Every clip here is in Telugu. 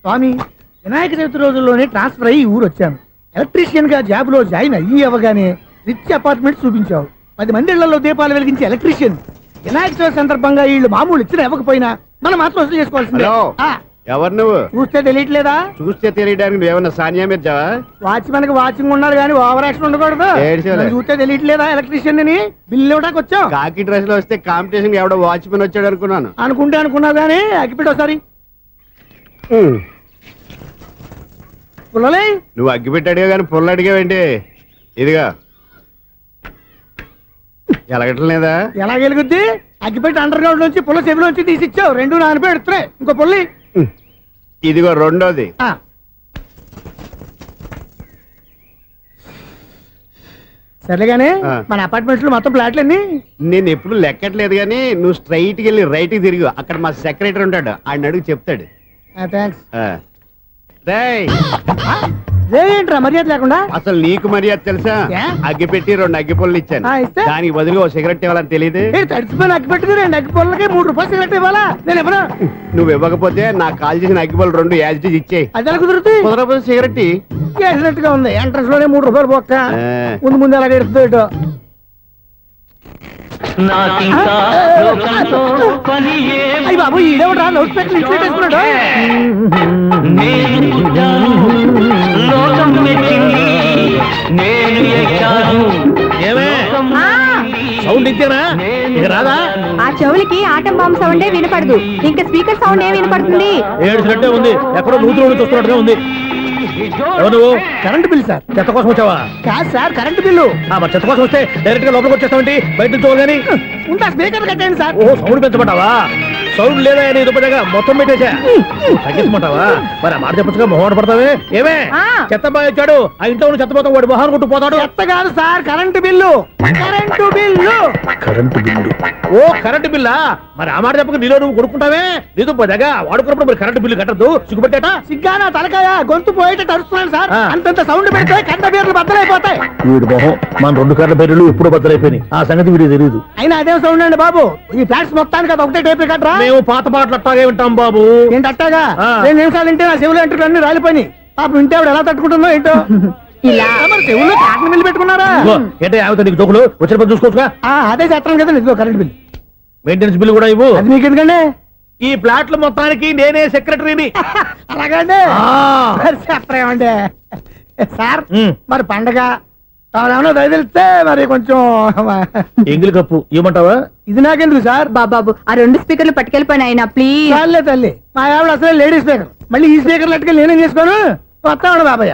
స్వామి, వినాయక చవితి రోజుల్లోనే ట్రాన్స్ఫర్ అయ్యి ఊరు వచ్చాను. ఎలక్ట్రీషియన్ గా జాబ్ లో జాయిన్ అయ్యి అవగానే రిచ్ అపార్ట్మెంట్ చూపించావు. 10 మంది ఇళ్లలో దీపాలు వెలిగించే ఎలక్ట్రీషియన్. వినాయక చవితి సందర్భంగా వీళ్ళు మామూలు ఇచ్చిన ఇవ్వకపోయినా మనం మాత్రం వసూలు చేసుకోవాల్సిందే. ఎవరు నువ్వు? చూస్తే తెలియట్లేదా? చూస్తే తెలియడానికి నువ్వేమన్నా సానియా మీర్జావా? వాచ్మెన్ కి వాచింగ్ ఉండాలి కానీ ఓవర్ యాక్షన్ ఉండకూడదు. చూస్తే తెలియట్లేదా ఎలక్ట్రీషియన్ అని? బిల్లు ఇవ్వడానికి వచ్చావు. కాకి డ్రెస్ లో వస్తే కాంపిటీషన్ ఎవడో వాచ్మెన్ వచ్చాడు అనుకున్నాను. అనుకున్నావు కానీ అగ్గిపెట్టి ఒకసారి పుల్లలే. నువ్వు అగ్గిపెట్టి అడిగా కానీ పుల్ల అడిగావేంటి? ఇదిగా ఎలగటం లేదా? ఎలా వెలుగుద్ది? అగ్గిపెట్టి అండర్ గ్రౌండ్ నుంచి పుల్ల చెవిలోంచి తీసి ఇచ్చావు. 2 నానపై ఎడుతున్నాయి. ఇంకో పుల్లి ఇదిగో రెండోది. సరేగానే మన అపార్ట్మెంట్స్ లో మొత్తం ఫ్లాట్లు అన్ని నేను ఎప్పుడు లెక్కట్లేదు కానీ నువ్వు స్ట్రైట్ కి వెళ్ళి రైట్ కి తిరిగి అక్కడ మా సెక్రటరీ ఉంటాడు, ఆయన అడుగు చెప్తాడు. ఏంట్రా మర్యాద లేకుండా? అసలు నీకు మర్యాద తెలుసా? అగ్గి పెట్టి 2 అగ్గి పుల్లలు ఇచ్చాను, దానికి బదులు ఓ సిగరెట్ ఇవ్వాలని తెలియదు. తడిచిపోయిన అగ్గి పెట్టి 2 అగ్గి పుల్లలకి 3 రూపాయలు సిగరెట్ ఇవ్వాలా? నేను ఇవ్వను. నువ్వు ఇవ్వకపోతే నాకు కాల్ చేసిన అగ్గి పుల్లలు 2 యాజిటీస్ ఇచ్చేయి. అది ఎలా కుదురుతుంది? కుదరకపోతే సిగరెట్ వేసినట్టుగా ఉంది. ఎంట్రన్స్ లోనే 3 రూపాయలు పోక్క. ముందు ఎలా ఎడుతుంది అయ్యి బాబు, ఈడేవడా లౌడ్ స్పీకర్ ఇన్స్టేట్ వేసుకున్నాడు? సౌండ్ ఇచ్చారా? రాదా? ఆ చెవులకి ఆటం బాంబు సౌండే వినపడదు, ఇంకా స్పీకర్ సౌండ్ ఏ వినపడుతుంది? ఏడ్చినట్టే ఉంది, ఎక్కడో నూతులు చూస్తున్నట్టుగా ఉంది. ఎవరు? Current bill sir. చెత్త కోసం వచ్చావా? కాదు సార్, కరెంట్ బిల్లు. మరి చెత్త కోసం వస్తే డైరెక్ట్ గా లోపలికి వచ్చేస్తామంటే బయట నుంచి కానీ ఉంటా. స్పీకర్ కట్టండి సార్. ఓ సౌండ్ పెంచమంటావా? సౌండ్ లేదా అని దుప్పటగా మొత్తం పెట్టేసా. తగ్గించమంటావా? మరి మాట చెప్పచ్చుగా మొహమాట పడతావే. ఏమే చెత్త బాగా వచ్చాడు, ఆ ఇంట్లో చెత్త పోతాం, వాడు మొహాన్ కొట్టు పోతాడు. చెత్త కాదు sir, current bill. Current bill. Current bill. ఓ కరెంటు బిల్లా? మరి ఆ మాట చెప్పక నీలో నువ్వు కొడుకుంటావే. నీతో పోదాగా వాడుకున్నప్పుడు మరి కరెంటు బిల్లు కట్టద్దు. సిగ్గుపెట్టేట? సిగ్గానా తలకాయ? గొంతు పోయేటట్టు అరుస్తున్నాను సార్. అంతంత సౌండ్ పెడితే కంట బీర్లు బద్దలైపోతాయి. వీడు మొహం మన 2 కార్ల బీర్లు ఎప్పుడు బద్దలైపోయినాయి. ఆ సంగతి వీడికి తెలియదు. అయినా అదే సౌండ్ అండి బాబు. ఈ ఫ్లాట్స్ మొత్తానికి అది ఒకటే టేప్ కట్టరా? మేము పాత పాటలు అట్టాగే వింటాం బాబు. ఏంటి అట్టాగా? 2 నిమిషాలు వింటే నా చెవులు ఎంటర్ అన్ని రాలిపోయి. పాపం వింటే ఆవిడ ఎలా తట్టుకుంటుందో ఏంటో. ఇలా మరి చెవుల్లో కాటన్ బిల్లు పెట్టుకున్నారా? ఏంటో యావత నీకు దోకులు వచ్చిన పని చూసుకోవచ్చుగా. అదే చేస్తాను కదా. ఇదిగో కరెంట్ బిల్. మెయింటెనెన్స్ బిల్లు కూడా ఇవ్వు. అది మీకు ఎందుకండి? ఈ ప్లాట్ల మొత్తానికి నేనే సెక్రటరీని. అలాగండి. చెప్పరేమండి సార్. మరి పండగ ఏమన్నా దయదలిస్తే మరి కొంచెం ఎంగిలి కప్పు ఇవ్వమంటావా? ఇది నాకెందుకు సార్? బాబాబు ఆ 2 స్పీకర్లు పట్టుకెళ్ళిపోయిన ఆయన ప్లీజ్. చాలే తల్లి, మా ఆవిడ అసలే లేడీ స్పీకర్. మళ్ళీ ఈ స్పీకర్లు అట్టుకెళ్ళి నేనేం చేసుకోను? వస్తాడు బాబాయ్.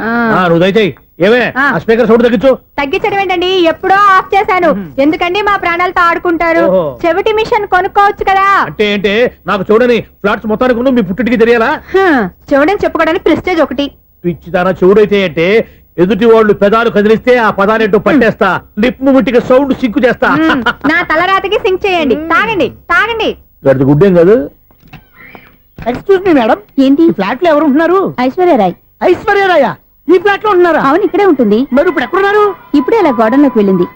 నువ్వు దయచేయి. ఏమే ఆ స్పీకర్ సౌండ్ తగ్గించు. తగ్గించడం ఏంటండి, ఎప్పుడో ఆఫ్ చేశాను. ఎందుకండి మా ప్రాణాలతో ఆడుకుంటారు? చెవిటి మిషన్ కొనుక్కోవచ్చు కదా. అంటే ఏంటే నాకు చూడని ఫ్లాట్స్ మొత్తానికి మీ పుట్టింటికి తెలియాలా? చెవుడని చెప్పుకోవడానికి ప్రెస్టేజ్ ఒకటి. పిచ్చిదానా చెవుడైతే అంటే ఎదుటి వాళ్ళు పెదాలు కదిలిస్తే ఆ పదాలేంటో పట్టేస్తా. లిప్ ముట్టికి సౌండ్ సింకు చేస్తా. నా తలరాతకి సింక్ చేయండి. తాగండి తాగండి. గడిది గుడ్డేం కాదు. ఎక్స్క్యూజ్ మీ మేడం, ఏంటి? ఫ్లాట్ లో ఎవరు ఉంటున్నారు? ఐశ్వర్యరాయ్. ఐశ్వర్యరాయ ఈ ఫ్లాట్ లో ఉంటున్నారా? అవును, ఇక్కడే ఉంటుంది. మరి ఇప్పుడు ఎక్కడున్నారు? ఇప్పుడే అలా గోడంలోకి వెళ్ళింది.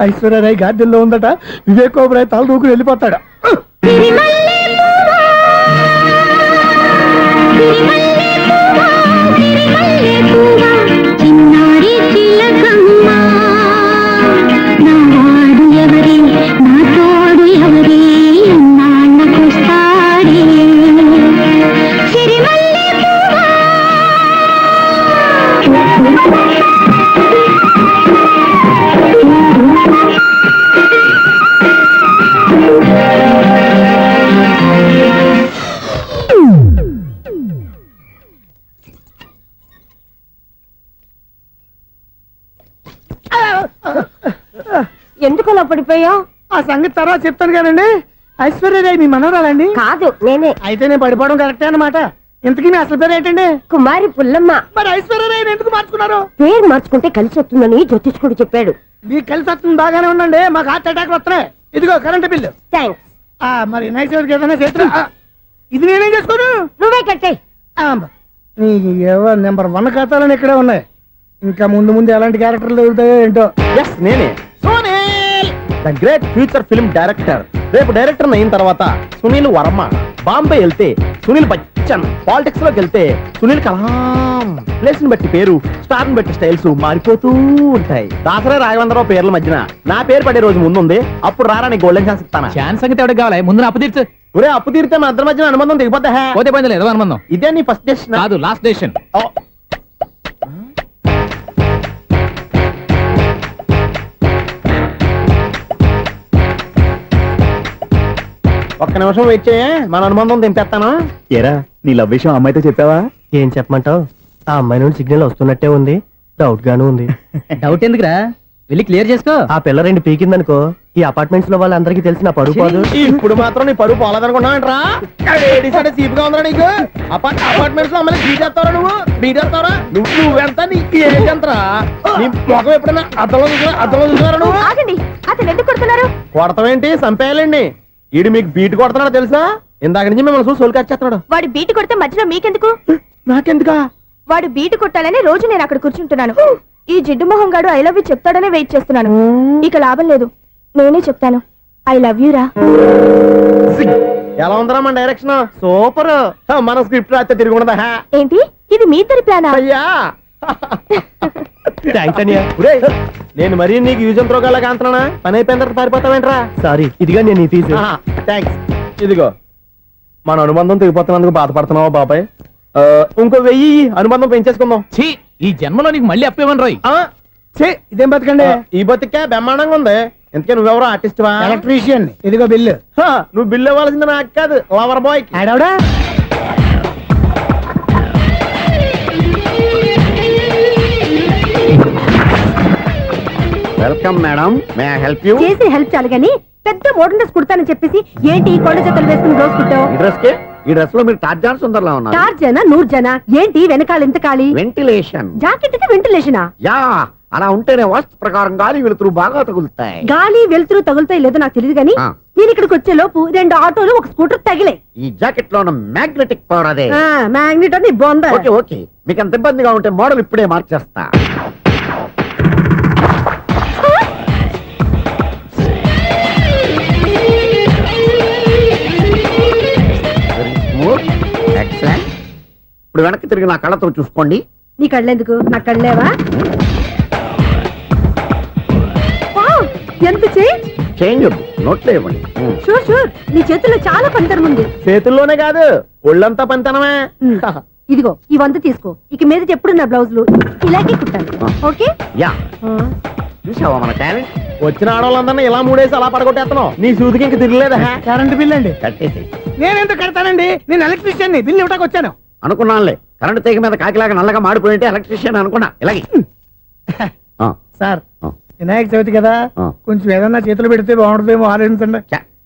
ఐశ్వర్యరాయ్ గార్డెన్ లో ఉందట. వివేక్ ఓబరాయ్ తల దూకుని వెళ్ళిపోతాడు. ఎందుకు అలా పడిపోయావు? ఆ సంగతి తర్వాత చెప్తాను కానండి. ఐశ్వర్యరాయ్ మీ మనవరాలండి? కాదు, నేనే. అయితే నేను పడిపోవడం కరెక్టే అన్నమాట. ఇంతకీ మీ అసలు పేరు ఏంటండి? కుమారి పుల్లమ్మ. మరి ఐశ్వర్యరాయ్ ఎందుకు మార్చుకున్నారు? పేరు మార్చుకుంటే కలిసి వస్తుందని జ్యోతిష్కుడు చెప్పాడు. మీకు కలిసి వస్తుంది, బాగానే ఉండండి. మాకు హార్ట్ అటాక్ వస్తున్నాయి. ఇదిగో కరెంట్ బిల్లు. థ్యాంక్స్. మరి నైట్ ఏదైనా చేస్తా. ఇది నేనేం చేసుకోను? నువ్వే కట్టాయి. నెంబర్ 1 ఖాతాలని ఇక్కడే ఉన్నాయి. ఇంకా ముందు ముందు ఎలాంటి క్యారెక్టర్లు దొరుకుతాయో ఏంటో. నేనే the great future film director. రేపు డైరెక్టర్ అయిన తర్వాత సునీల్ వర్మ బాంబే వెళ్తే సునీల్ బచ్చన్. పాలిటిక్స్ లోకి వెళ్తే సునీల్ కలాం. ప్లేస్ ని బట్టి పేరు, స్టార్ ని బట్టి స్టైల్స్ మారిపోతూ ఉంటాయి. దాసరా రాఘవేంద్రరావు పేర్ల మధ్యన నా పేరు పడే రోజు ముందుంది. అప్పుడు రారా నీ గోల్డెన్ ఛాన్స్ ఇస్తానా? ఛాన్స్ సంగతి ఎవరికి కావాలి? ముందు నా అప్పు తీర్చు. ఒరే అప్పు తీరితే మన ఇద్దరి మధ్యన అనుబంధం దిగిపోతా. పోతే పోయింది లేదు అనుబంధం. ఇదే నీ ఫస్ట్ డెస్టినేషన్ కాదు, లాస్ట్ డెసిషన్. ఒక్క నిమిషం వెయిట్ చేయ, మన అనుబంధం దింపేస్తాను. ఏరా నీ లవ్ విషయం అమ్మాయితో చెప్పావా? ఏం చెప్పమంటావు? ఆ అమ్మాయి నుండి సిగ్నల్ వస్తున్నట్టే ఉంది, డౌట్ గాను ఉంది. డౌట్ ఎందుకురా, వెళ్ళి క్లియర్ చేసుకో. ఆ పిల్ల రెండు పీకిందనుకో, ఈ అపార్ట్మెంట్స్ లో వాళ్ళందరికీ తెలిసిన పరుగు పోదు. ఇప్పుడు మాత్రం నీ పరుగు పోలేదనుకున్నావంటరా? చీప్ గా ఉందా నీకు? అపార్ట్మెంట్స్ లో అమ్మాయి బీటేస్తావరా? నువ్వెంత? నీ ఏజ్ ఎంతరా? నీ ముఖం ఎప్పుడైనా అర్థంలో చూసారా నువ్వు? ఆగండి, అతను ఎందుకు కొడుతున్నారు? కొడతావేంటి? చంపేయాలండి. ఈడు మీకు బీట్ కొడుతున్నాడు తెలుసా? ఇందాక నుంచి మిమ్మల్ని చూసి సోల్కి వచ్చేస్తున్నాడు. వాడు బీటు కొడితే మధ్యలో మీకెందుకు? నాకెందుకా? వాడు బీటు కొట్టాలని రోజు నేను అక్కడ కూర్చుంటున్నాను. ఈ జిడ్డు మొహం గాడు ఐ లవ్ యూ చెప్తాడనే వెయిట్ చేస్తున్నాను. ఇక లాభం లేదు, నేనే చెప్తాను ఐ లవ్ యూ రా. ఎలా ఉందరా మన డైరెక్షన్? సూపర్. మన స్క్రిప్ట్ రాస్తే తిరిగి ఉండదా? ఏంటి ఇది మీ ఇద్దరి ప్లానా? అయ్యా నేను మరీ నీకు యూజ్ అంత రోగాలాగా అంటున్నా. పని అయిపోయిన తర్వాత పారిపోతావేంట్రా? సారీ, ఇదిగా నేను ఈ ఫీజు. థ్యాంక్స్. ఇదిగో మన అనుబంధం తెగిపోతున్నందుకు బాధపడుతున్నావా బాబాయ్? ఇంకో 1000 అనుబంధం పెంచేసుకుందాం. ఛీ, ఈ జన్మలో నీకు మళ్ళీ అప్పేమని రాయి. ఇదేం బతకండి? ఈ బతికే బ్రహ్మాండంగా ఉంది. ఎందుకే నువ్వెవరో ఆర్టిస్ట్ వా? ఎలక్ట్రీషియన్. ఇదిగో బిల్లు. నువ్వు బిల్లు ఇవ్వాల్సింది నాకు కాదు, లవర్ బాయ్. ఆడవడా? Welcome madam, may I help you? చేసి హెల్ప్ చాలు గాని పెద్ద మోడల్ డ్రెస్ కుడతానని చెప్పేసి ఏంటి ఈ కొండ జతలు వేసుకుని రోజు కుట్టావు? ఈ డ్రెస్ కే, ఈ డ్రెస్ లో మీరు టార్జాన్ సుందర్లా ఉన్నారు. చార్జనా 100 జనా? ఏంటి వెనకాల ఎంత ఖాళీ? వెంటిలేషన్. జాకెట్ కి వెంటిలేషనా? యా, అలా ఉంటేనే వాస్తు ప్రకారం గాలి వెలుతురు బాగా తగులుతాయి. గాలి వెలుతురు తగులుతాయి లేదో నాకు తెలియదు గానీ ఆ. నేను ఇక్కడికి వచ్చే లోపు 2 ఆటోలు ఒక స్కూటర్ తగిలే. ఈ జాకెట్ లో ఉన్న మ్యాగ్నెటిక్ పవర్ అదే. మ్యాగ్నెట్ అని బొంద. ఓకే ఓకే, మీకు అంత ఇబ్బందిగా ఉంటే మోడల్ ఇప్పుడే మార్చేస్తా. ఎక్సలెంట్. ఇప్పుడు వెనక్కి తిరిగి నా కళ్ళతో చూసుకోండి. నీ కళ్ళెందుకు? నా కళ్ళేవా? వావ్, ఎంత చేంజ్. చేంజ్ నోట్లో ఇవ్వండి. షూర్ షూర్, నీ చేతుల్లో చాలా పనితనం ఉంది. చేతుల్లోనే కాదు, ఒళ్ళంతా పంతనమే. ఇదిగో ఈ 100 తీసుకో. ఇక మీద ఎప్పుడు నా బ్లౌజులు ఇలాగే కుట్టాను. ఓకే? యా, చూసావా మన టాలెంట్? వచ్చిన ఆడవాళ్ళందరినీ ఇలా మూడేసి అలా పడగొట్టేస్తున్నావు. నీ సూదికి ఇంక తిరగలేదా? కరెంట్ బిల్ అండి. కట్టేసి. నేనెందుకు కడతానండి? నేను ఎలక్ట్రీషియన్. బిల్లు ఇవ్వడానికి వచ్చాను. అనుకున్నానులే, కరెంట్ తీగ మీద కాకిలాగా నల్లగా మాడిపోయింటే ఎలక్ట్రీషియన్ అనుకున్నా. ఇలాగే సార్, వినాయక చవితి కదా, కొంచెం ఏదన్నా చేతులు పెడితే బాగుంటుందేమో ఆలోచించండి.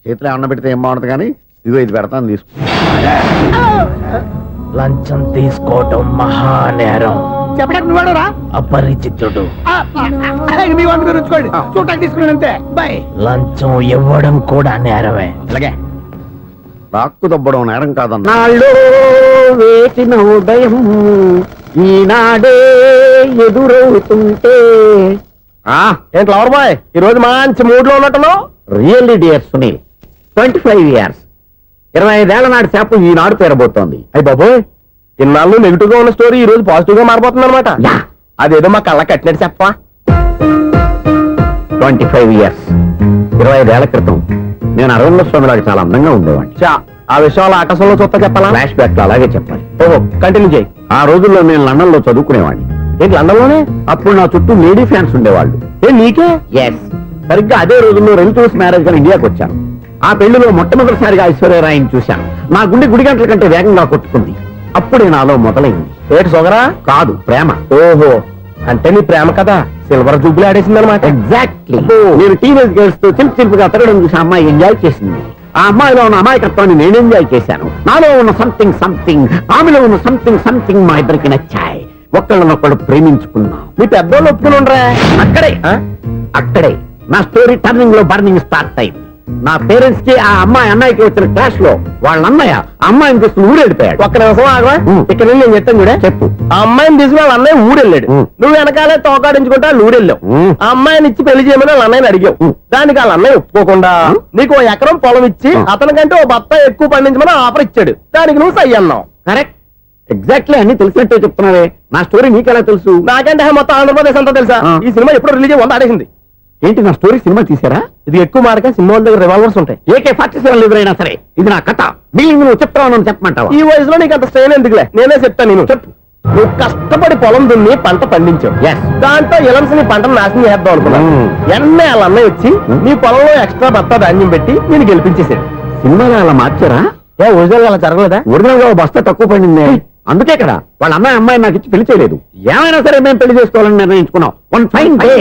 చేతిలో అన్న పెడితే ఏం బాగుంటుంది కానీ ఇదిగో ఇది పెడతాను, తీసుకో. లంచం తీసుకోవటం మహానేరం. చెప్పడానికి నువ్వాడరా? అపరిచితుడు. మీ వంద మీరు ఉంచుకోండి, చూడటానికి తీసుకున్నాను అంతే. బాయ్. లంచం ఇవ్వడం కూడా నేరమే. ఇలాగే రాక్కు దబ్బడం నేరం కాదన్నా. వేసిన ఉదయం ఈనాడే ఎదురవుతుంటే. ఏంటి లవర్ బాయ్, ఈ రోజు మంచి మూడ్ లో ఉన్నట్టున్నావు? రియల్లీ డియర్ సునీల్, 25 years, 25 ఏళ్ల నాటి చేప ఈనాడు పేరబోతోంది. అయ్యి బాబోయ్, ఇన్నాళ్ళు నెగిటివ్ గా ఉన్న స్టోరీ ఈ రోజు పాజిటివ్ గా మారిపోతుంది అనమాట. అదేదో మా కళ్ళ కట్టినట్టు చెప్పా. 25 years, 25 ఏళ్ల క్రితం నేను అరవింద స్వామిలాగా చాలా అందంగా ఉండేవాడిని. ఆ విషయాలు ఆకాశంలో చూస్తా చెప్పాలా? ఫ్లాష్ బ్యాక్ లో అలాగే చెప్పాలి. ఓహో, కంటిన్యూ చేయి. ఆ రోజుల్లో నేను లండన్ లో చదువుకునేవాడిని. ఏంటి లండన్ లోనే? అప్పుడు నా చుట్టూ లేడీ ఫ్యాన్స్ ఉండేవాళ్ళు. నీకే? ఎస్, సరిగ్గా అదే రోజుల్లో రిలేటివ్స్ మ్యారేజ్ గా ఇండియాకి వచ్చాను. ఆ పెళ్లిలో మొట్టమొదటిసారిగా ఐశ్వర్యరాయని చూశాను. నా గుండె గుడి గంటల కంటే వేగంగా కొట్టుకుంది. అప్పుడే నాలో మొదలైంది. ఏటి సొగరా? కాదు, ప్రేమ. ఓహో, అంటే నీ ప్రేమ కదా సిల్వర్ జూబ్లీ ఆడేసింది అనమాట. ఎగ్జాక్ట్లీ. నేను టీనేజ్ గర్ల్స్ తో చిలుపుగా తిరగడం చూసి అమ్మాయి ఎంజాయ్ చేసింది. ఆ అమ్మాయిలో ఉన్న అమాయకత్వాన్ని నేను ఎంజాయ్ చేశాను. నాలో ఉన్న సంథింగ్, ఆమెలో ఉన్న సంథింగ్ మా ఇద్దరికి నచ్చాయి. ఒక్కళ్ళనొక్కడు ప్రేమించుకున్నాం. మీ పెద్దోళ్ళు ఒప్పుకుని ఉండరా? అక్కడే నా స్టోరీ టర్నింగ్ లో బర్నింగ్ స్టార్ట్ అయింది. నా పేరెంట్స్ కి ఆ అమ్మాయి అన్నయ్యకి వచ్చిన క్లాష్ లో వాళ్ళ అన్నయ్య అమ్మాయిని తీసుకుని ఊరెళ్ళిపోయాడు. ఒక్క నిమిషం ఆగవా? ఇక్కడ నుంచి నేను చెప్తాను కూడా. చెప్పు. ఆ అమ్మాయిని తీసుకుని వాళ్ళ అన్నయ్య ఊరెళ్ళాడు. నువ్వు వెనకాలే తోకాడించుకుంటా ఊరెళ్ళావు. ఆ అమ్మాయిని ఇచ్చి పెళ్లి చేయమని వాళ్ళ అన్నయ్యని అడిగావు. దానికి వాళ్ళ అన్నయ్య ఒప్పుకోకుండా నీకు 1 ఎకరం పొలం ఇచ్చి అతనికంటే ఓ బత్త ఎక్కువ పండించమని ఆఫర్ ఇచ్చాడు. దానికి నువ్వు సై అన్నావు. కరెక్ట్, ఎగ్జాక్ట్లీ అన్ని తెలిసినట్టే చెప్తున్నావే. నా స్టోరీ నీకెలా తెలుసు? నాకంటే మొత్తం ఆంధ్రప్రదేశ్ అంతా తెలుసా? ఆ. ఈ సినిమా ఎప్పుడు రిలీజ్ 100 ఆడేసింది. ఏంటి నా స్టోరీ సినిమా తీసారా? ఇది ఎక్కువ మారక సినిమా వాళ్ళ దగ్గర రివాల్వర్స్ ఉంటాయి. AK-47 ఎదురైనా సరే ఇది నా కథ. మిగిలింది నువ్వు చెప్తావు, నన్ను చెప్పమంటావా? ఈ వయసులో నీకు అంత స్ట్రెయిన్ ఎందుకులే, నేనే చెప్తాను. నేను చెప్పు. నువ్వు కష్టపడి పొలం దున్ని పంట పండించావు. Yes. దాంతో ఎలమ్స్ నీ పంటను నాశనం చేద్దాం అనుకున్నాను. ఎన్నే వాళ్ళ అన్నయ్య వచ్చి నీ పొలంలో ఎక్స్ట్రా బత్తా ధాన్యం పెట్టి నేను గెలిపించేసాడు. సినిమాలో అలా మార్చారా? ఒరిజినల్ అలా జరగలేదా? ఒరిజినల్ గా ఓ బస్తా తక్కువ పడింది. అందుకే కదా వాళ్ళ అమ్మాయి నాకు ఇచ్చి పెళ్లి చేయలేదు. ఏమైనా సరే మేము పెళ్లి చేసుకోవాలని నిర్ణయించుకున్నాం. One fine day.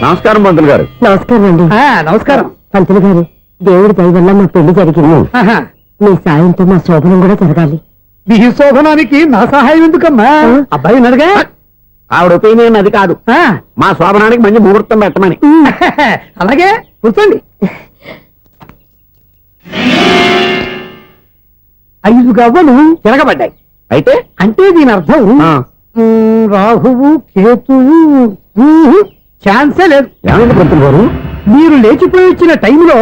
నమస్కారం పంతులు గారు. నమస్కారం అండి. నమస్కారం. పంతులు గారు, దేవుడి దయ వల్ల మా పెళ్లి జరిగింది. మీ సాయంతో మా శోభనం కూడా జరగాలి. మీ శోభనానికి నా సహాయం ఎందుకమ్మా? అబ్బాయి ఉన్నాడుగా. ఆవిడ ఒపీనియన్ అది కాదు, మా శోభనానికి మంచి ముహూర్తం పెట్టమని. అలాగే కూర్చోండి. 5 గవ్వలు తిరగబడ్డాయి. అయితే అంటే దీని అర్థం రాహువు కేతువు ఛాన్సే లేదు. ఏమైంది పంతులు గారు? మీరు లేచిపోయి వచ్చిన టైంలో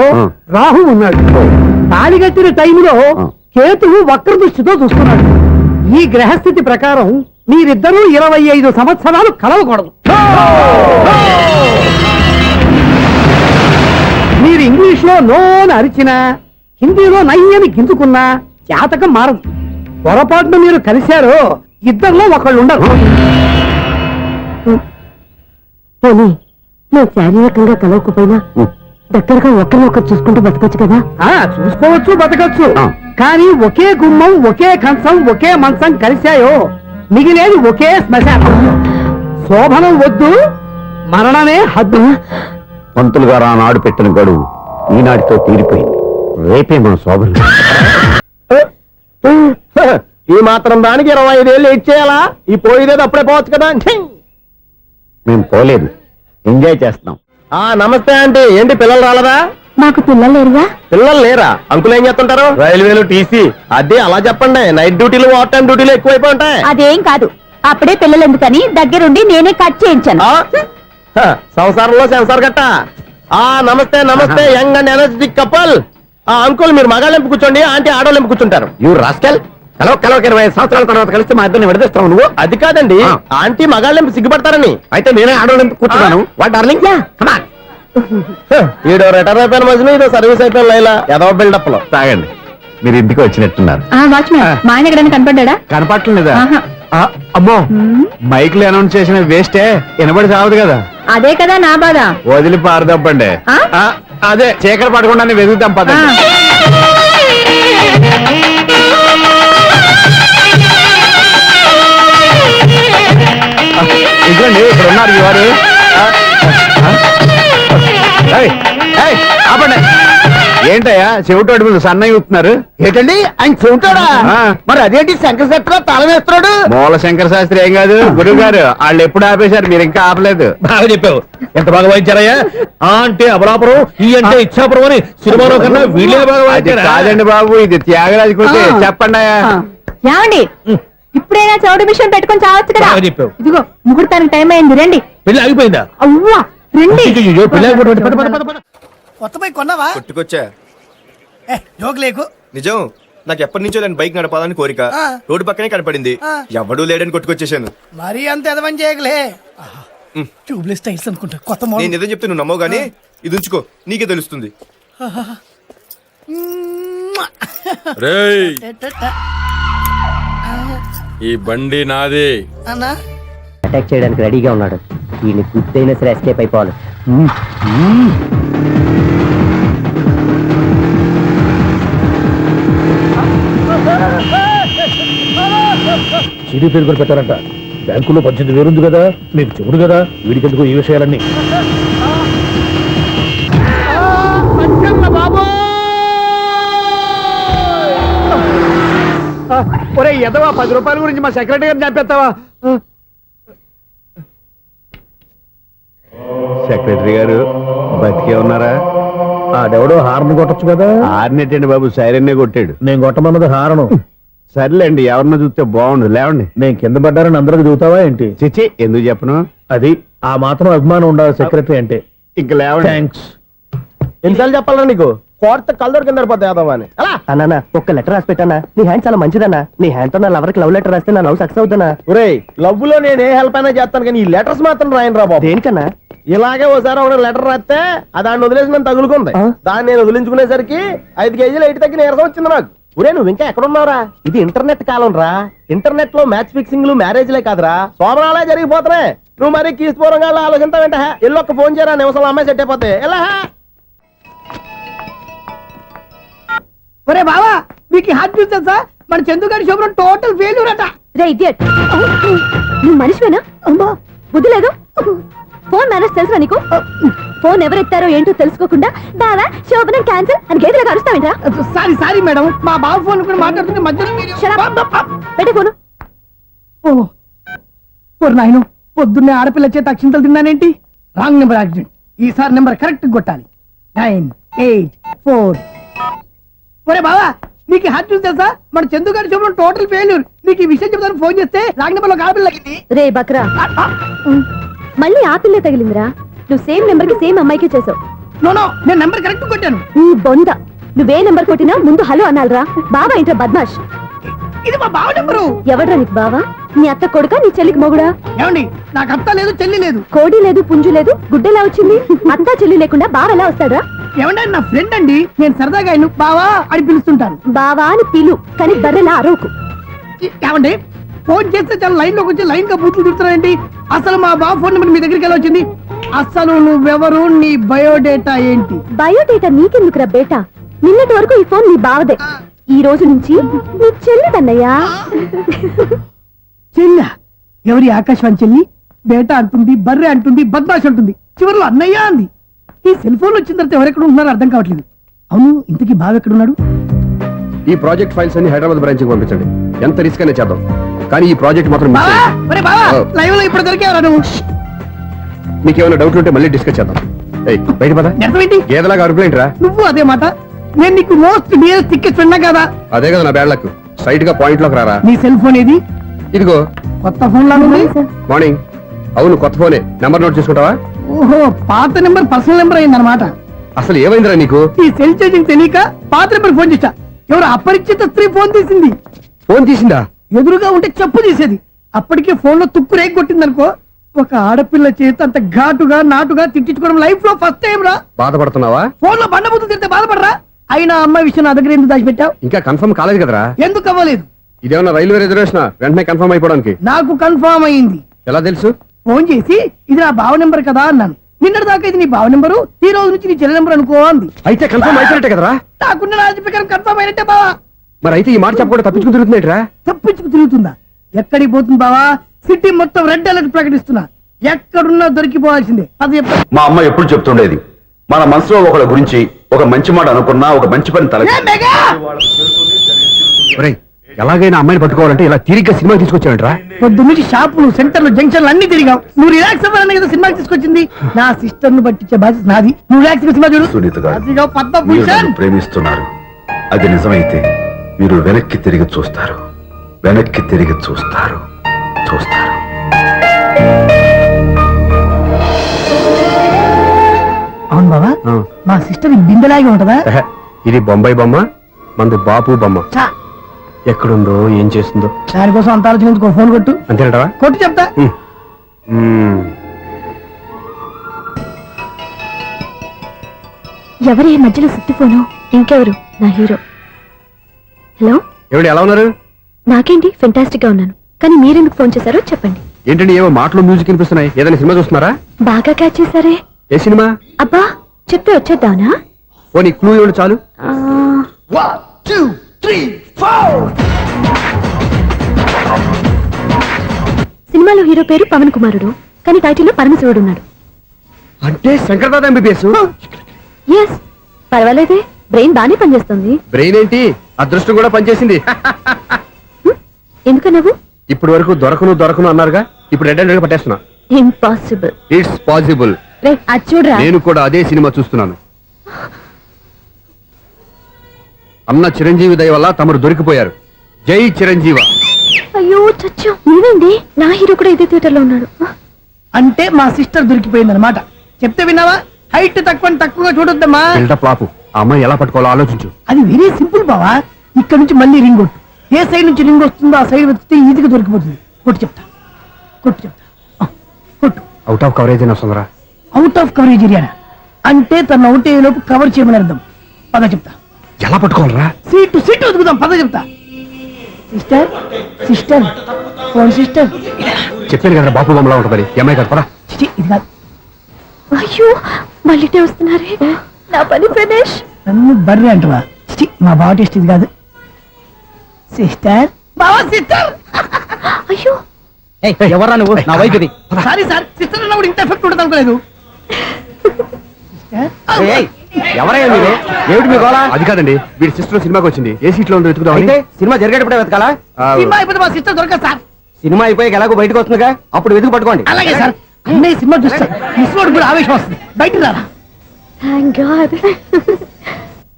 రాహు ఉన్నాడు. తాళి కట్టిన టైంలో కేతువు వక్ర దృష్టితో చూస్తున్నాడు. ఈ గ్రహస్థితి ప్రకారం మీరిద్దరూ 25 సంవత్సరాలు కలవకూడదు. మీరు ఇంగ్లీష్ లో నోని అరిచినా, హిందీలో నయ్యని గింజుకున్నా జాతకం మారదు. పొరపాటున మీరు కలిశారో ఇద్దరిలో ఒకళ్ళు ఉండరు. పోనీ మేము శారీరకంగా కలవకపోయినా దగ్గరగా ఒకరినొకరు చూసుకుంటూ బతకొచ్చు కదా. చూసుకోవచ్చు, బతకచ్చు. ఆ. కానీ ఒకే గుమ్మం, ఒకే కంచం, ఒకే మంచం కలిశాయో మిగిలేది ఒకే శ్మశానం. శోభనం వద్దు, మరణమే హద్దు. పంతులు గారు ఆనాడు పెట్టిన గడువు ఈనాటితో తీరిపోయింది. రేపే మన శోభనం. ఈ మాత్రం దానికి 25 ఏళ్ళు వెయిట్ చేయాలా? ఈ పోయేదేది అప్పుడే పోవచ్చు కదా. మేము పోలేదు, ఎంజాయ్ చేస్తున్నాం. నమస్తే ఆంటీ. ఏంటి పిల్లలు రాలదా? మాకు పిల్లలు లేరుగా. పిల్లలు లేరా? అంకులు ఏం చేస్తుంటారు? రైల్వేలు, టీసీ. అదే అలా చెప్పండి. నైట్ డ్యూటీలు, ఓవర్ టైం డ్యూటీలు ఎక్కువైపోయి ఉంటాయి. అదేం కాదు, అప్పుడే పిల్లలు ఎందుకని దగ్గరుండి నేనే కట్ చేయించాను. సంసారంలో సెన్సార్ గట్ట. నమస్తే నమస్తే, young and energetic couple. Uncle మీరు మగాళ్ళెంపు కూర్చోండి, ఆంటీ ఆడోళ్ళెంపు కూర్చుంటారు. యూ రాస్కల్, కలవక 20 సంవత్సరాల తర్వాత కలిస్తే మా ఇద్దరిని విడదీస్తావు నువ్వు. అది కాదండి, ఆంటీ మగాళ్ళెంపు సిగ్గుపడతారని. అయితే నేనే ఆడోళ్ళెంపు కూర్చున్నాను. What darling, come on. ఈడో రిటైర్ అయిపోయిన మధ్యలో ఇదో సర్వీస్ అయిపోయిన లైలా ఏదో బిల్డప్ లో. తాగండి, మీరు ఇంటికి వచ్చినట్టున్నారు. వాచ్మెన్ మా ఆయన ఎక్కడైనా కనపడ్డా? కనపట్లేదా? అమ్మో, మైక్లు అనౌన్స్ చేసిన వేస్టే, వినబడి సావదు కదా. అదే కదా నా బాధ. వదిలి పారదప్పండి. అదే చీకటి పడకుండా వెతుకుతాం పదండి. ఇదిగోండి, ఇక్కడ ఉన్నారు ఈ వారు. ఆపండి. ఏంటయ్యా చెవిటోడి మీద సన్నయ్య ఊపుతున్నారు? ఏంటండి ఆయన చెబుతాడా? మరి అదేంటి శంకర్ శెట్టిలో తాళం వేస్తున్నాడు? మూల శంకర శాస్త్రి ఏం కాదు, గురువు గారు. వాళ్ళు ఎప్పుడు ఆపేశారు, మీరు ఇంకా ఆపలేదు. బాగా చెప్పావు. ఎంత బాగా వాయించారయ్యా. ఆ అంటే అబలాపురం, ఈ అంటే ఇచ్చాపురం అని సినిమాలో కన్నా వీళ్ళే బాగా అది వాయించారా? కాదండి బాబు, ఇది త్యాగరాజు కృతి. చెప్పండి. ఏమండి, ఇప్పుడైనా చౌడు మిషన్ పెట్టుకొని చావచ్చు కదా. బాగా చెప్పావు. ఇదిగో ముహూర్తానికి టైం అయింది, రండి. పెళ్లి ఆగిపోయిందా? అవ్వా రండి. అయ్యయ్యో, పెళ్లి ఆగిపోయింది. పద, పద, పద, పద. కొత్త బైక్ కొన్నావా? కొట్టుకొచ్చా. జోక్ లేకు. నిజం, నాకు ఎప్పటి నుంచో దాని బైక్ నడపాలని కోరిక. రోడ్డు పక్కనే కనపడింది, ఎవడూ లేడని కొట్టుకొచ్చేసాను. మరీ అంత ఎదవని చేయగలే. ట్యూబ్లెస్ టైర్స్ అనుకుంటా, కొత్త మోడల్. నేను నిజం చెప్తే నువ్వు నమ్మవు గానీ ఇది ఉంచుకో, నీకే తెలుస్తుంది. రేయ్, ఈ బండి నాది. అన్నా అటాక్ చేయడానికి రెడీగా ఉన్నాడు. ఈయన గుర్తైనా సరే ఎస్కేప్ అయిపోవాలి. సిడీ పేరు కూడా పెట్టారంట. బ్యాంకులో 18,000 ఉంది కదా, మీకు చెబుడు కదా, వీడికెందుకు ఈ విషయాలన్నీ. ఒరే ఎదవా 10 రూపాయల గురించి మా సెక్రటరీ గారిని చంపేస్తావా? సెక్రటరీ గారు బతికే ఉన్నారా? ఆడెవడో హార్న్ కొట్టచ్చు కదా. ఆరినట్టండి బాబు, సైరన్నే కొట్టాడు. నేను కొట్టమన్నది హారను. సర్లేండి, ఎవరన్నా చూస్తే బాగుండు. లేవండి. నేను కింద పడ్డారని అందరికి చూతావా ఏంటి? చిచ్చి, ఎందుకు చెప్పను? అది ఆ మాత్రం అభిమానం ఉండాలి సెక్రటరీ అంటే. ఇంక లేవండి. థ్యాంక్స్. ఎన్నిసార్లు చెప్పాలరా నీకు? కోర్త కళ్ళోడు కింద పోతాయి యాదవ్ అని. అలా అన్నా ఒక్క లెటర్ రాసి పెట్టానా? నీ హ్యాండ్ చాలా మంచిదన్నా. నీ హ్యాండ్ తో నా లవర్కి లవ్ లెటర్ రాస్తే నా లవ్ సక్సెస్ అవుతానా? ఒరేయ్, లవ్ లో నేను ఏ హెల్ప్ అయినా చేస్తాను, కానీ ఈ లెటర్స్ మాత్రం రాయను రా బాబు. దేనికన్నా? ఇలాగే ఓసారి ఒక లెటర్ రాస్తే దాన్ని వదిలేసి నన్ను తగులుకుంది. దాన్ని నేను వదిలించుకునేసరికి 5 కేజీలు 8 తగ్గి నీరసం వచ్చింది నాకు. ఒరే, నువ్వు ఇంకా ఎక్కడున్నావురా? ఇది ఇంటర్నెట్ కాలం రా. ఇంటర్నెట్ లో మ్యాచ్ ఫిక్సింగ్లు మ్యారేజ్లే కాదురా, సోమనాలే జరిగిపోతున్నాయి. నువ్వు మరి కీస్పూరంగా ఆలోచించావంటే ఎల్లు ఒక్క ఫోన్ చేయరా, నిమిషంలో అమ్మాయి సెట్ అయిపోతే ఎలా? ఒరే బావా, మీకు హార్ట్ చూస్తా సార్, మన చందుగారి శుభ్రం టోటల్ ఫెయిల్యూర్ అట. రే ఇడియట్, నువ్వు మనిషివేనా? బుద్ధి లేదు. ఫోన్ మేనేజ్ తెలుసా నీకు? ఫోన్ ఎవరెత్తారో ఏంటో తెలుసుకోకుండా బావా శోభనం క్యాన్సిల్ అని గేదెలకు అరుస్తావేంట్రా? సారీ మేడం, మా బావ ఫోన్ కూడా మాట్లాడుతుంటే మధ్యలో పెట్టే ఫోను. ఓ నాయను, పొద్దున్నే ఆడపిల్ల చేత అక్షింతలు తిన్నానేంటి? Wrong number accident. ఈసారి నెంబర్ కరెక్ట్ కొట్టాలి. 9, 8, 4. ఒరే బావా, నీకు హార్ట్ చూసి తెలుసా? మన చందు గారి శుభ్రం టోటల్ ఫెయిల్యూర్. నీకు ఈ విషయం చెప్తాను ఫోన్ చేస్తే రాంగ్ నెంబర్ లో ఆడపిల్ల తగ్గింది. రే బక్రా, మళ్ళీ ఆ పిల్లే తగిలిందిరా. నువ్వు సేమ్ నెంబర్ కి సేమ్ అమ్మాయికే చేసావు. నో, నేను నెంబర్ కరెక్ట్ కొట్టాను. ఈ బొంద, నువ్వే నెంబర్ కొట్టినా ముందు హలో అనాలిరా. బావా ఏంట్రా బద్మాష్? ఇది మా బావ నెంబరు. ఎవడ్రా నీకు బావా? నీ అత్త కొడుకా, నీ చెల్లికి మొగుడా? ఏమండి, నాకు అత్త లేదు, చెల్లి లేదు. కోడి లేదు, పుంజు లేదు, గుడ్డెలా వచ్చింది? అత్త చెల్లి లేకుండా బావ ఎలా వస్తాడా? ఏమండి, నా ఫ్రెండ్ అండి, నేను సరదాగా ఆయన బావా అని పిలుస్తుంటాను. బావా అని పిలు, కానీ బర్రెలా అరవకు. ఏమండి, ఫోన్ చేస్తే చాలా లైన్ లోకి వచ్చి లైన్ గా బూతులు తిడుతున్నాయండి. అసలు మా బావ ఫోన్ నెంబర్ మీ దగ్గరికి ఎలా వచ్చింది? అసలు నువ్వెవరు, నీ బయోడేటా ఏంటి? బయోడేటా నీకెందుకురా బేటా? నిన్నటి వరకు ఈ ఫోన్ నీ బావదే, ఈ రోజు నుంచి నీ చెల్లిదన్నయ్యా. చెల్లి? ఎవరి ఆకాశవాణి చెల్లి? బేటా అంటుంది, బర్రె అంటుంది, బద్మాష్ అంటుంది, చివరిలో అన్నయ్య అంది. ఈ సెల్ ఫోన్ వచ్చిన తర్వాత ఎవరెక్కడ ఉన్నారో అర్థం కావట్లేదు. అవును, ఇంతకీ బావ ఎక్కడున్నాడు? ఈ ప్రాజెక్ట్ ఫైల్స్ అన్ని హైదరాబాద్ బ్రాంచ్ కి పంపించండి. ఎంత రిస్క్ అయినా చేద్దాం, కానీ ఈ ప్రాజెక్ట్ మాత్రం miss చేయొద్దు. లైవ్ లో ఇప్పుడు దొరికేవరా నువ్వు? మీకు ఏమైనా డౌట్ ఉంటే మళ్ళీ డిస్కస్ చేద్దాం. ఏయ్, బయట పద. నిజమేంటి? గేదలాగా అరుపులేంట్రా? నువ్వు అదే మాట. నేను నీకు మోస్ట్ డియరెస్ట్ టికెట్ ఫ్రెండ్ కదా. అదే కదా నా బ్యాడ్ లక్. స్ట్రైట్ గా పాయింట్ లోకి రారా. నీ సెల్ ఫోన్ ఏది? ఇదిగో కొత్త ఫోన్ లాగా ఉంది. మార్నింగ్. అవును, కొత్త ఫోనే. నెంబర్ నోట్ చేసుకుంటావా? ఓహో, పాత నెంబర్ పర్సనల్ నెంబర్ అయిందన్నమాట. అసలు ఏమైందిరా నీకు? ఈ సెల్ చేంజింగ్ తెలియక పాత నెంబర్ ఫోన్ చేశా. ఎవరు అపరిచిత స్త్రీ ఫోన్ తీసింది. ఫోన్ తీసిందా? ఎదురుగా ఉంటే చెప్పు తీసేది. అప్పటికే ఫోన్ లో తుక్కు రేగి కొట్టిందనుకో. ఒక ఆడపిల్ల చేత అంత ఘాటుగా నాటుగా తిట్టించుకోవడం లైఫ్ లో ఫస్ట్ టైం రా. బాధపడుతున్నావా? ఫోన్ లో బండబుద్ధులు తిడితే బాధపడరా? అయినా అమ్మాయి విషయం నా దగ్గర ఎందుకు దాచిపెట్టావు? ఇంకా కన్ఫర్మ్ కాలేదు కదరా. ఎందుకు అవ్వలేదు? ఇదేమన్నా రైల్వే రిజర్వేషన్? వెంటనే కన్ఫర్మ్ అయిపోవడానికి. నాకు కన్ఫర్మ్ అయింది. ఎలా తెలుసు? ఫోన్ చేసి ఇది నా బావ నెంబర్ కదా అన్నాను. నిన్నటి దాకా ఇది నీ బావ నెంబరు, ఈ రోజు నుంచి నీ చెల్లి నెంబర్ అనుకో అంది. అయితే కన్ఫర్మ్ అయిపోయినట్టే కదరా. నాకున్న రాజు ప్రకారం కన్ఫర్మ్ అయినట్టే బావా. మరి అయితే ఈ మాట చెప్పకుండా తప్పించుకుని తిరుగుతున్నట్రా? తప్పించుకు తిరుగుతుందా? ఎక్కడికి పోతుంది బావా? సిటీ మొత్తం రెడ్ అలర్ట్ ప్రకటిస్తున్నా. ఎక్కడున్నా దొరికిపోవాల్సిందే. అది చెప్ప. మా అమ్మ ఎప్పుడు చెప్తుండేది, మన మనసులో ఒకళ్ళ గురించి ఒక మంచి మాట అనుకున్నా ఒక మంచి పని తల. ఎలాగైనా అమ్మాయిని పట్టుకోవాలంటే ఇలా తిరిగ్గా సినిమా తీసుకొచ్చావంట్రా? పొద్దు నుంచి షాపులు, సెంటర్లు, జంక్షన్లు అన్ని తిరిగావు. నువ్వు రిలాక్స్ అవ్వాలనే కదా సినిమాకి తీసుకొచ్చింది. నా సిస్టర్ ను పట్టించే బాధ్యత నాది. నువ్వు రిలాక్స్ సినిమా చూడు. సునీత గారు, అదిగో మీరు పద్మభూషణ్. నన్ను ప్రేమిస్తున్నారు. అది నిజమైతే మీరు వెనక్కి తిరిగి చూస్తారు, వెనక్కి తిరిగి చూస్తారు, చూస్తారు. అవును బాబా, మా సిస్టర్ బిందెలాగే ఉంటదా? ఇది బొంబాయి బొమ్మ, మంది బాపు బొమ్మ. చా, ఎక్కడుందో ఏం చేస్తుందో దానికోసం అంత ఆలోచించుకో. ఫోన్ కొట్టు. అంతేనంటావా? కొట్టు చెప్తా. ఎవరి మధ్యలో సుత్తి ఫోను? ఇంకెవరు? నా హీరో. హలో, ఏమిటి ఎలా ఉన్నారు? నాకేంటి ఫెంటాస్టిక్ గా ఉన్నాను, కానీ మీరెందుకు ఫోన్ చేశారో చెప్పండి. ఏంటండి ఏవో మాటలు మ్యూజిక్ వినిపిస్తున్నాయి. ఏదైనా సినిమా చూస్తున్నారా? బాగా క్యాచ్ చేశారే. ఏ సినిమా? అబ్బా, చెప్తే వచ్చేద్దానా? ఓ నీ క్లూ ఇవ్వండి చాలు. 1, 2, 3, 4. సినిమాలో హీరో పేరు పవన్ కుమారుడు, కానీ టైటిల్లో పరమశివుడు ఉన్నాడు. అంటే శంకర్దాద ఎంబీబీఎస్. ఎస్, పర్వాలేదే, బ్రెయిన్ బానే పనిచేస్తుంది. బ్రెయిన్ ఏంటి, అదృష్టం కూడా పనిచేసింది. ఎందుకు నువ్వు ఇప్పటి వరకు దొరకను అన్నారుగా, ఇప్పుడు రెడ్ హ్యాండెడ్ పట్టేస్తున్నా. ఇంపాసిబుల్. It's possible. రే అది చూడరా. నేను కూడా అదే సినిమా చూస్తున్నాను. అన్న చిరంజీవి దయ వల్ల తమరు దొరికిపోయారు. జై చిరంజీవ. అయ్యో చచ్చు, నీవేంటి? నా హీరో కూడా ఇదే థియేటర్ లో ఉన్నాడు. అంటే మా సిస్టర్ దొరికిపోయింది అనమాట. చెప్తే విన్నావా? హైట్ తక్కువగా చూడొద్దమ్మా. బిల్డప్ లాపు. ఆ అమ్మాయి ఎలా పట్టుకోవాలో ఆలోచించు. అది వెరీ సింపుల్ బావా. ఇక్కడ నుంచి మళ్ళీ రింగ్ కొట్టు. ఏ సైడ్ నుంచి రింగ్ వస్తుందో ఆ సైడ్ వెతికితే ఈజీగా దొరికిపోతుంది. కొట్టు చెప్తా. కొట్టు. అవుట్ ఆఫ్ కవరేజ్ అయినా వస్తుందిరా. అవుట్ ఆఫ్ కవరేజ్ ఏరియా అంటే తన అవుట్ అయ్యేలోపు కవర్ చేయమని అర్థం. పద చెప్తా. ఎలా పట్టుకోవాలరా? సీటు వదుకుదాం. పద చెప్తా. Sister phone sister. చెప్పాను కదా బాపు బొమ్మలా ఉంటుంది. అమ్మాయి కదా పరా. ఇది కాదు. అయ్యో మళ్ళీ వస్తున్నారే. నా పని ప్రదేశ్. నన్ను బర్రె అంటవా? మా బావ టేస్ట్ ఇది కాదు. సిస్టర్ బావా సిస్టర్. అయ్యో ఎవరా నువ్వు? నా వైపు ఇది. సారీ సార్, సిస్టర్ అన్నప్పుడు ఇంత ఎఫెక్ట్ ఉంటుంది అనుకోలేదు. ఎవరయ్యా మీరు? ఏమిటి మీ గోళ? అది కాదండి, వీడి సిస్టర్ సినిమాకి వచ్చింది. ఏ సీట్ లో ఉందో వెతుకుదామని. అయితే సినిమా జరిగేటప్పుడే వెతకాలా? సినిమా అయిపోతే మా సిస్టర్ దొరకదు సార్. సినిమా అయిపోయాక ఎలాగో బయటకు వస్తుందిగా, అప్పుడు వెతుకు పట్టుకోండి. అలాగే సార్. అన్నయ్య సినిమా చూస్తారు. మిస్వాడు కూడా ఆవేశం వస్తుంది. బయటికి రారా. Thank God.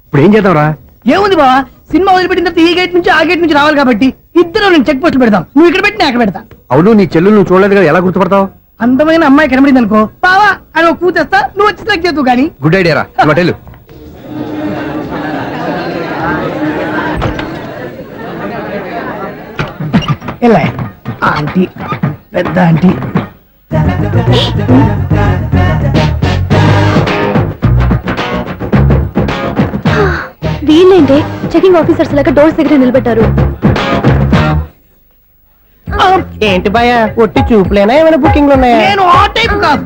ఇప్పుడు ఏం చేద్దాంరా? ఏముంది బావా, సినిమా వదిలిపెట్టిన తర్వాత ఈ గేట్ నుంచి ఆ గేట్ నుంచి రావాలి కాబట్టి ఇద్దరు నేను చెక్ పోస్ట్ పెడతాం. నువ్వు ఇక్కడ పెట్టి నేను అక్కడ పెడతా. అవును, నీ చెల్లెలు నువ్వు చూడలేదు కదా, ఎలా గుర్తుపడతావు? అందమైన అమ్మాయి కనబడింది అనుకో, బావా అని ఒక కూతేస్తా, నువ్వు వచ్చి సెలెక్ట్ చేద్దు కానీ. గుడ్ ఐడియా రా. హోటల్ ఎలా ఆంటీ, పెద్ద ఆంటీ. వీళ్ళేంటి చెకింగ్ ఆఫీసర్స్ లాగా డోర్స్ దగ్గర నిలబెట్టారు. ఏంటి భయ, ఒట్టి చూపులేనా ఏమైనా బుకింగ్లు ఉన్నాయా? నేను ఆ టైప్ కాదు.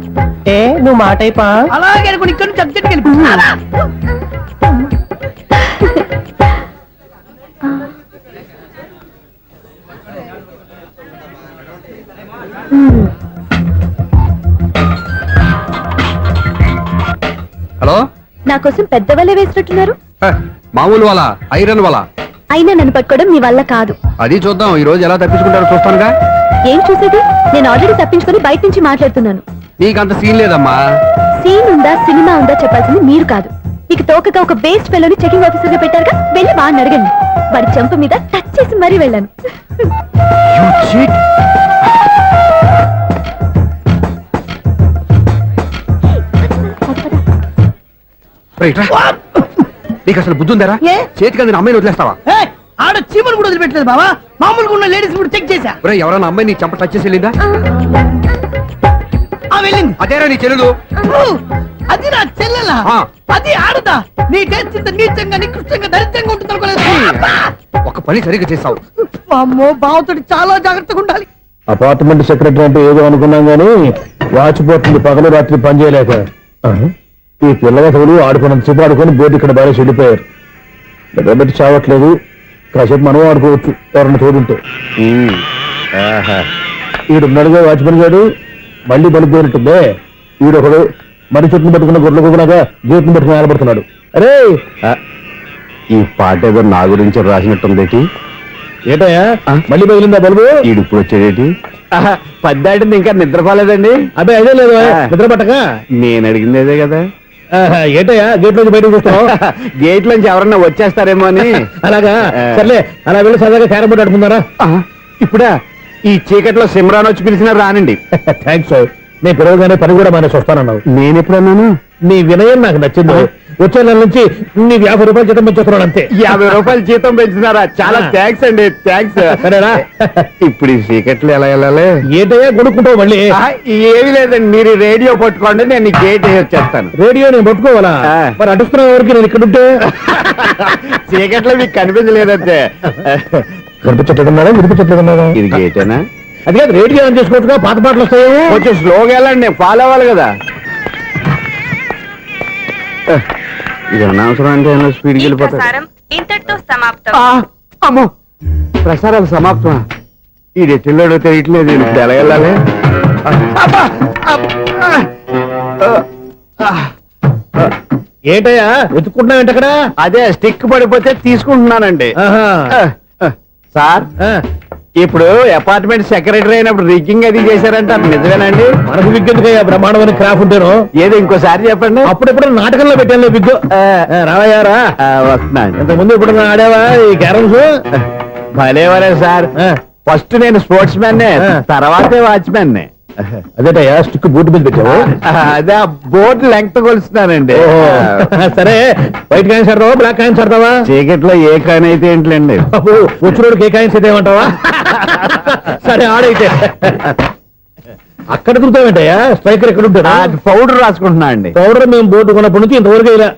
ఏ నువ్వు మా టైపా? అలాగే అనుకుని ఇక్కడ నుంచి అర్జెంట్కి వెళ్ళిపోతున్నా. హలో. నా కోసం పెద్ద వలే వేసినట్టున్నారు. మామూలు వాళ్ళ, ఐరన్ వాళ్ళ. అయినా నన్ను పట్టుకోవడం మీ వల్ల కాదు. అది చూద్దాం ఈ రోజు ఎలా తప్పించుకుంటారో చూస్తానుగా. ఏం చూసేది? నేను ఆల్రెడీ తప్పించుకొని బయట నుంచి మాట్లాడుతున్నాను. నీకంత సీన్ లేదమ్మా. సీన్ ఉందా సినిమా ఉందా చెప్పాల్సింది మీరు కాదు. మీకు తోకగా ఒక బేస్ట్ ఫెలోని చెకింగ్ ఆఫీసర్ గా పెట్టారుగా, వెళ్ళి వాడిని అడగండి. వాడి చెంప మీద టచ్ చేసి మరీ వెళ్ళాను. నీకు అసలు బుద్ధి ఉందారా? ఏ? చేతికి అందిన అమ్మాయిని వదిలేస్తావా? ఏయ్, ఆడ చీమను కూడా వదిలిపెట్టలేదు బావా. మామూలుగా ఉన్న లేడీస్ కూడా చెక్ చేశా. ఒరేయ్, ఎవరైనా అమ్మాయి నీ చంప టచ్ చేసి వెళ్ళిందా? వెళ్ళింది. అదేరా నీ చెల్లెలు. అది నా చెల్లెలా? ఆ. అది ఆడదా? నీ టేస్ట్ ఇంత నీచంగా నికృష్టంగా దరిద్రంగా ఉంటుంది అనుకోలేదు. ఒక పని సరిగ్గా చేస్తావు. అమ్మో, బావతోటి చాలా జాగ్రత్తగా ఉండాలి. అపార్ట్మెంట్ సెక్రటరీ అంటే ఏదో అనుకున్నాం గానీ వాచిపోతుంది పగలు రాత్రి పని చేయలేక. ఈ పిల్లవసలు ఆడుకున్నంతసేపు ఆడుకొని బోర్డు ఇక్కడ బాగా చెడిపోయారు. నిద్రబెట్టి చావట్లేదు. కాసేపు మనం ఆడుకోవచ్చు ఎవరన్నా తోడుంటే. ఈడున్నాడుగా వాచ్మెన్ గారు, మళ్ళీ బలిపోయినట్టుందే. ఈడొకడు మరి చెట్టును పట్టుకున్న గొడ్ల కుదలాగా గేట్ను పట్టుకుని ఆడబడుతున్నాడు. అరే, ఈ పాట ఏదో నా గురించి రాసినట్టుంది. ఏటయ్యా మళ్ళీ పగిలిందా బల్బు? ఈడు ఇప్పుడు వచ్చేదేటి? పద్దాటింది ఇంకా నిద్రపోలేదండి. అదే అదే లేదు నిద్ర పట్టక. నేను అడిగింది అదే కదా. ఏటయ్యా గేట్ నుంచి బయటకు చూస్తావు? గేట్ నుంచి ఎవరన్నా వచ్చేస్తారేమో అని. అలాగా సర్లే, అలా వెళ్ళి సరదాగా క్యారం బోర్డు ఆడుకుందారా? ఇప్పుడా? ఈ చీకట్లో సిమ్రాన్ వచ్చి పిలిచినా రానండి. థ్యాంక్స్. నేను పిలవగానే పని కూడా మానేసి వస్తానన్నావు. నేను ఎప్పుడన్నాను? నీ వినయం నాకు నచ్చింది. వచ్చే నెల నుంచి నీకు 50 రూపాయలు జీతం పెంచుతున్నాడు అంతే. 50 రూపాయలు జీతం పెంచుతున్నారా? చాలా థ్యాంక్స్ అండి, థ్యాంక్స్. సరేనా? ఇప్పుడు ఈ చీకట్లు ఎలా వెళ్ళాలి? ఏంటయ్యా కొనుక్కుంటావు మళ్ళీ? ఏమీ లేదండి, మీరు రేడియో పట్టుకోండి, నేను గేట్ వచ్చేస్తాను. రేడియో నేను పట్టుకోవాలా? మరి అడుస్తున్న వరకు నేను ఇక్కడ ఉంటే చీకట్లో మీకు కనిపించలేదంతే. కనిపించట్లేదన్నారా వినిపించట్లేదన్నారా? ఇది గేటేనా? అది కాదు, రేడియో ఆన్ చేసుకోవచ్చుగా, పాత పాటలు వస్తాయేమో. కొంచెం స్లోగా వెళ్ళండి, నేను ఫాలో అవ్వాలి కదా. ఇది అనవసరం అంటే స్పీడ్కి వెళ్ళిపోతాడు. ఇంతటితో సమాప్తం. అమ్మో, ప్రసారాలు సమాప్తమా? ఈ రెట్టిల్లోడో తెలియట్లేదు. ఇప్పుడు ఎలా వెళ్ళాలి? ఏంటయ్యా వెతుక్కుంటున్నావు ఏంటక్కడ? అదే స్టిక్ పడిపోతే తీసుకుంటున్నానండి. సార్, ఇప్పుడు అపార్ట్మెంట్ సెక్రటరీ అయినప్పుడు రిగ్గింగ్ అది చేశారంట నిజమేనండి? మనకు విగ్గెందుకయ్యా బ్రహ్మాండమైన క్రాఫ్ ఉంటాను. ఏదో ఇంకోసారి చెప్పండి. అప్పుడెప్పుడు నాటకంలో పెట్టాను విగ్గు. రావయ్యారా వస్తున్నాను. ఇంతకుముందు ఇప్పుడు ఆడావా ఈ క్యారమ్స్? భలేవరే సార్. ఫస్ట్ నేను స్పోర్ట్స్ మ్యాన్ తర్వాతే వాచ్మెన్. అదేటయ్యా స్టిక్ బూట్ మీద పెట్టావు. అదే బోర్డు లెంగ్త్ కొలుస్తున్నానండి. సరే వైట్ కాయిన్స్ ఆడతావా బ్లాక్ కాయిన్స్ ఆడతావా? చీకట్ లో ఏ కాని అయితే ఏంటండి? వచ్చినోడికి ఏ కాయిన్స్ అయితే ఏమంటావా? సరే ఆడైతే. అక్కడ దొరుకుతావేంటయ్యా స్ట్రైకర్ ఎక్కడ ఉంటాడా? పౌడర్ రాసుకుంటున్నా అండి. పౌడర్ మేము బోర్డు కొన్నప్పటి నుంచి ఇంతవరకు ఇలా.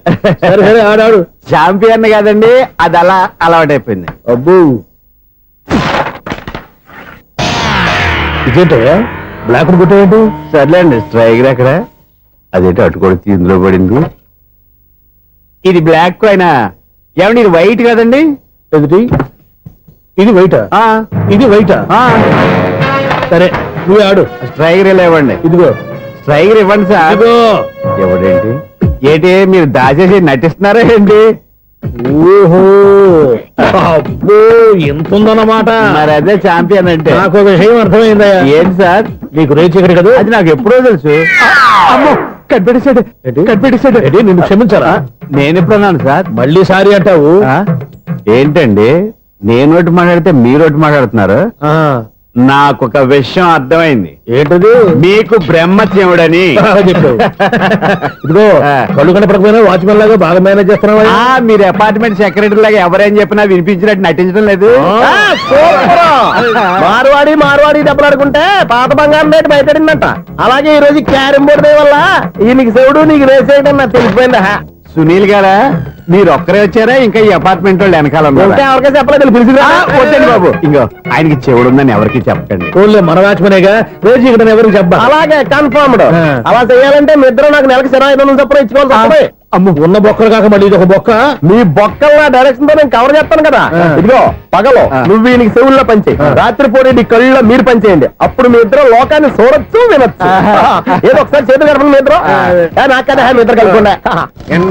సరే సరే ఆడాడు. చాంపియన్ కాదండి, అది అలా అలవాటైపోయింది. అబ్బు ఇదేంటయ్యా బ్లాక్ కొట్టేంటి? సర్లేండి స్ట్రైకర్ ఎక్కడ? అదేంటి అటుకొడితే ఇందులో పడింది. ఇది బ్లాక్ అయినా ఏమండి ఇది వైట్ కదండి? ఎదుటి ఇది వైటా? ఇది వైటా? సరే నువ్వు ఆడు. స్ట్రైకర్ ఇలా ఇవ్వండి. ఇదిగో స్ట్రైకర్ ఇవ్వండి సార్. ఇదిగో. ఎవడేంటి ఏంటి మీరు దాచేసి నటిస్తున్నారా ఏంటి? ఓహో అబ్బో ఎంత ఉందన్నమాట. మరి అదే చాంపియన్ అంటే. నాకు ఒక విషయం అర్థమైందయ్యా. ఏంటి సార్? నీకు రేచి ఇక్కడ కదా? అది నాకు ఎప్పుడో తెలుసు. అమ్మో కనిపెట్టేశాడు కనిపెట్టేశాడు. నిన్ను క్షమించాలా? నేను ఎప్పుడన్నాను సార్? మళ్ళీ సారీ అంటావు? ఏంటండి నేను ఒకటి మాట్లాడితే మీరు ఒకటి మాట్లాడుతున్నారు. నాకు ఒక విషయం అర్థమైంది. ఏంటది? మీకు బ్రహ్మత్యముడని చెప్పావు. ఇదిగో కళ్ళు కనపడకపోయినా వాచ్మెన్ లాగా బాగా మేనేజ్ చేస్తున్నావా? మీరు అపార్ట్మెంట్ సెక్రటరీ లాగా ఎవరేం చెప్పినా వినిపించినట్టు నటించడం లేదు. మార్వాడి దెబ్బలాడుకుంటే పాత బంగారం రేటు బయటడిందంట. అలాగే ఈ రోజు క్యారం బోర్డు వల్ల ఈయనకి శివుడు నీకు రేసేయడం నాకు తెలిసిపోయిందా? సునీల్ గారా మీరు ఒక్కరే వచ్చారా? ఇంకా ఈ అపార్ట్మెంట్ వాళ్ళు వెనకాల ఉన్నారా? ఎవరికైనా చెప్పలేదు పిలిచిరా వద్దండి బాబు. ఇంకో ఆయనకి చెవుడుందని ఎవరికి చెప్పకండి. ఓన్లీ మన వాచ్మెనేగా రేచి ఇక్కడ ఎవరికి చెప్పా. అలాగే కన్ఫర్మ్డ్. అలా చేయాలంటే మీ ఇద్దరు నాకు నెలకి 2500 చొప్పున ఇచ్చుకోవాలి. అమ్మ ఉన్న బొక్కలు కాక మళ్ళీ ఇది ఒక బొక్క. మీ బొక్కల డైరెక్షన్ తో నేను కవర్ చేస్తాను కదా. ఇదిగో పగలో నువ్వు ఈయనకి చెవుల్లో పనిచేయి, రాత్రిపూట నీ కళ్ళలో మీరు పనిచేయండి. అప్పుడు మీ ఇద్దరు లోకాన్ని చూడొచ్చు వినొచ్చు. ఏదో ఒకసారి చేతులు గడపండి మీ ఇద్దరు. నాకదా మీ ఇద్దరు కలుపుకుండా